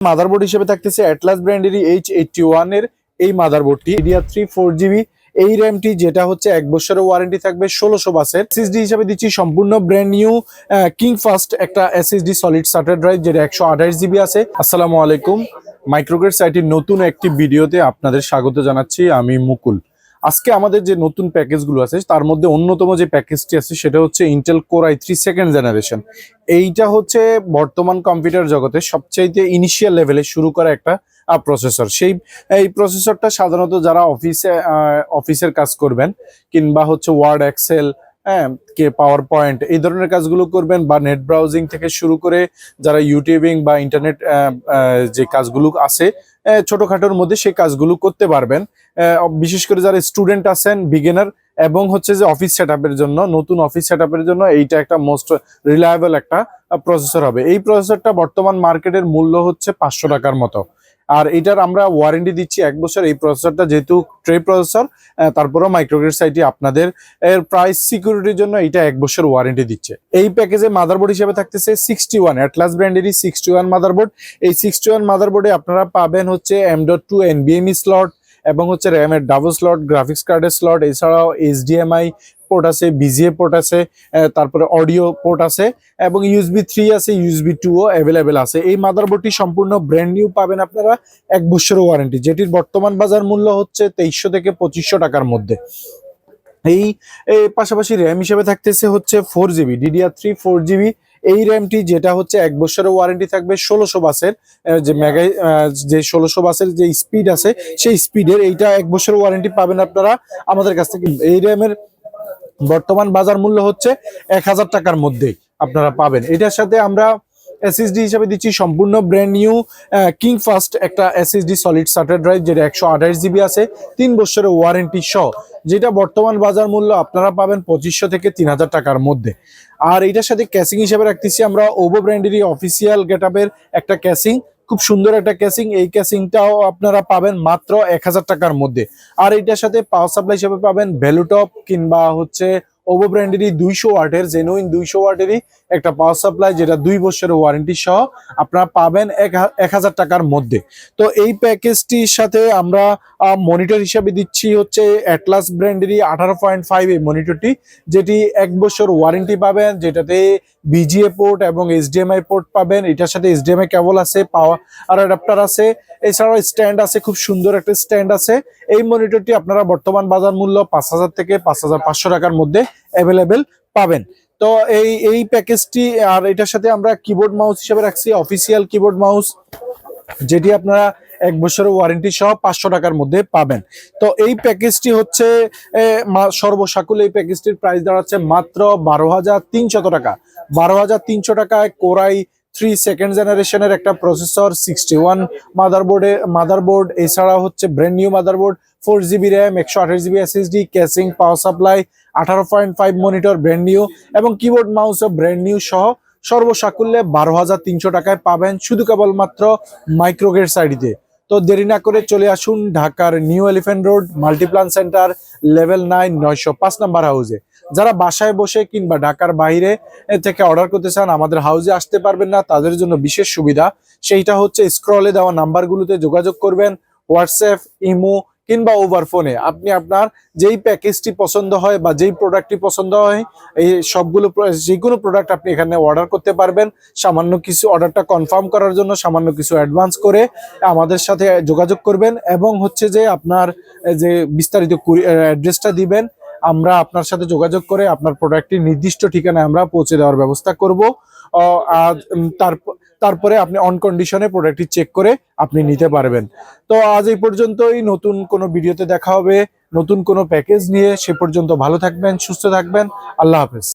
Motherboard হিসেবে থাকতেছে Atlas ব্র্যান্ডেরই H81 এর এই মাদারবোর্ডটি DDR3 4GB। এই র্যামটি যেটা হচ্ছে 1 বছরের ওয়ারেন্টি থাকবে 1600 বাসের। এসএসডি হিসেবে দিচ্ছি সম্পূর্ণ ব্র্যান্ড নিউ কিং ফাস্ট একটা এসএসডি সলিড স্টার্টার ড্রাইভ, যেটা 128GB আছে। আসসালামু আলাইকুম, মাইক্রোগ্রেড সাইটের নতুন একটি ভিডিওতে আপনাদের স্বাগত জানাচ্ছি। আমি মুকুল। আজকে আমাদের যে নতুন প্যাকেজগুলো আছে তার মধ্যে অন্যতম যে প্যাকেজটি আছে সেটা হচ্ছে Intel core i3 second generation. এইটা হচ্ছে বর্তমান কম্পিউটার জগতে সবচাইতে ইনিশিয়াল লেভেলে শুরু করা একটা প্রসেসর। এই প্রসেসরটা সাধারণত যারা অফিসের কাজ করবেন কিংবা হচ্ছে ওয়ার্ড, এক্সেল, পাওয়ার পয়েন্ট এই ধরনের কাজগুলো করবেন, বা নেট ব্রাউজিং থেকে শুরু করে যারা ইউটিউবিং বা ইন্টারনেট যে কাজগুলো আছে ছোটখাটোর মধ্যে সেই কাজগুলো করতে পারবেন। বিশেষ করে যারা স্টুডেন্ট আছেন, বিগিনার, এবং হচ্ছে যে অফিস সেটআপের জন্য, নতুন অফিস সেটআপের জন্য এইটা একটা মোস্ট রিলায়েবল একটা প্রসেসর হবে। এই প্রসেসরটা বর্তমান মার্কেটের মূল্য হচ্ছে 500 টাকার মতো, আর এটার আমরা ওয়ারেন্টি দিচ্ছি 1 বছর। এই প্রসেসরটা যেহেতু ট্রে প্রসেসর, তারপরেও মাইক্রোগ্রেড সাইটি আপনাদের এর প্রাইস সিকিউরিটির জন্য এটা 1 বছর ওয়ারেন্টি দিচ্ছে। এই প্যাকেজে মাদারবোর্ড হিসেবে থাকতেছে 61 অ্যাটলাস ব্র্যান্ডেরই 61 মাদারবোর্ড। এই 61 মাদারবোর্ডে আপনারা পাবেন হচ্ছে M.2 NVMe স্লট এবং হচ্ছে র্যামের ডাবল স্লট, গ্রাফিক্স কার্ডের স্লট, এছাড়াও HDMI পোর্ট আছে, VGA পোর্ট আছে, তারপরে অডিও পোর্ট আছে, এবং USB 3 আছে, USB 2 ও অ্যাভেলেবেল আছে। এই মাদারবোর্ডটি সম্পূর্ণ ব্র্যান্ড নিউ পাবেন আপনারা 1 বছরের ওয়ারেন্টি, যেটির বর্তমান বাজার মূল্য হচ্ছে 2300 থেকে 2500 টাকার মধ্যে। এই পাশাপাশি র্যাম হিসেবে থাকতেছে হচ্ছে 4GB DDR3 4GB। এই র্যামটি যেটা হচ্ছে 1 বছরের ওয়ারেন্টি থাকবে 1600 বাসের, যে 1600 বাসের যে স্পিড আছে সেই স্পিডের এইটা 1 বছরের ওয়ারেন্টি পাবেন আপনারা আমাদের কাছ থেকে। এই র্যামের বর্তমান বাজার মূল্য হচ্ছে 1000 টাকার মধ্যেই আপনারা পাবেন। এটার সাথে আমরা এসএসডি হিসেবে দিচ্ছি সম্পূর্ণ ব্র্যান্ড নিউ কিং ফাস্ট একটা এসএসডি সলিড স্টার্টার ড্রাইভ, যেটা 128GB আছে, 3 বছরের ওয়ারেন্টি সহ, যেটা বর্তমান বাজার মূল্য আপনারা পাবেন 2500 থেকে 3000 টাকার মধ্যে। আর এটার সাথে ক্যাসিং হিসেবে রাখতেছি আমরা ওভো ব্র্যান্ডেরই অফিসিয়াল গেটআপের একটা ক্যাসিং, খুব সুন্দর একটা ক্যাসিং। এই ক্যাসিংটাও আপনারা পাবেন মাত্র 1000 টাকার মধ্যে। আর এটার সাথে পাওয়ার সাপ্লাই হিসেবে পাবেন ভ্যালুটপ কিংবা হচ্ছে ওভো ব্র্যান্ডেরই 200 ওয়াটের জেনুইন 200 ওয়াটেরই একটা পাওয়ার সাপ্লাই, যেটা 2 বছরের ওয়ারেন্টি সহ আপনারা পাবেন 1000 টাকার মধ্যে। তো এই প্যাকেজটির সাথে আমরা মনিটর হিসাবে দিচ্ছি হচ্ছে অ্যাটলাস ব্র্যান্ডেরই 18.5 এই মনিটরটি, যেটি 1 বছর ওয়ারেন্টি পাবেন, যেটাতে VGA পোর্ট এবং HDMI পোর্ট পাবেন। এটার সাথে HDMI কেবল আছে, পাওয়ার অ্যাডাপ্টার আছে, এছাড়াও স্ট্যান্ড আছে, খুব সুন্দর একটা স্ট্যান্ড আছে। এই মনিটরটি আপনারা বর্তমান বাজার মূল্য 5000 থেকে 5500 টাকার মধ্যে অ্যাভেলেবেল পাবেন। তো এই প্যাকেজটি, আর এটার সাথে আমরা কিবোর্ড মাউস হিসেবে রাখছি অফিসিয়াল কিবোর্ড মাউস, যেটি আপনারা 1 বছরের ওয়ারেন্টি সহ 500 টাকার মধ্যে পাবেন। তো এই প্যাকেজটি হচ্ছে সর্বসাকুল এই প্যাকেজটির প্রাইস দাঁড়াচ্ছে মাত্র 12300 টাকা। 12300 টাকায় কোর i3 সেকেন্ড জেনারেশনের একটা প্রসেসর, 61 মাদারবোর্ড, এছাড়া হচ্ছে brand new motherboard, 4GB RAM, 128GB SSD, casing, power supply, 18.5 monitor brand new, এবং কিবোর্ড মাউসও ব্র্যান্ড নিউ সহ সর্বসাকুল্যে 12300 টাকায় পাবেন শুধু কেবলমাত্র মাইক্রোগ্রেড সাইটিতে। তো দেরি না করে চলে আসুন ঢাকার new elephant road Multiplan centre level 9 905 number হাউসে। যারা বাসায় বসে কিংবা ঢাকার বাইরে থেকে অর্ডার করতে চান, আমাদের হাউসে আসতে পারবেন না, তাদের জন্য বিশেষ সুবিধা, সেইটা হচ্ছে স্ক্রলে দেওয়া নাম্বারগুলোতে যোগাযোগ করবেন, হোয়াটসঅ্যাপ, ইমো কিংবা ওভার ফোনে। আপনি আপনার যেই প্যাকেজটি পছন্দ হয় বা যেই প্রোডাক্টটি পছন্দ হয়, এই সবগুলো যে কোনো প্রোডাক্ট আপনি এখানে অর্ডার করতে পারবেন। সামান্য কিছু অর্ডারটা কনফার্ম করার জন্য সামান্য কিছু অ্যাডভান্স করে আমাদের সাথে যোগাযোগ করবেন, এবং হচ্ছে যে আপনার যে বিস্তারিত অ্যাড্রেসটা দিবেন, আমরা আপনার সাথে যোগাযোগ করে আপনার প্রোডাক্টটি নির্দিষ্ট ঠিকানায় আমরা পৌঁছে দেওয়ার ব্যবস্থা করব। আর তারপরে আপনি অন কন্ডিশনে প্রোডাক্টটি চেক করে আপনি নিতে পারবেন। তো আজ এই পর্যন্তই, নতুন কোনো ভিডিওতে দেখা হবে নতুন কোনো প্যাকেজ নিয়ে। সে পর্যন্ত ভালো থাকবেন, সুস্থ থাকবেন, আল্লাহ হাফেজ।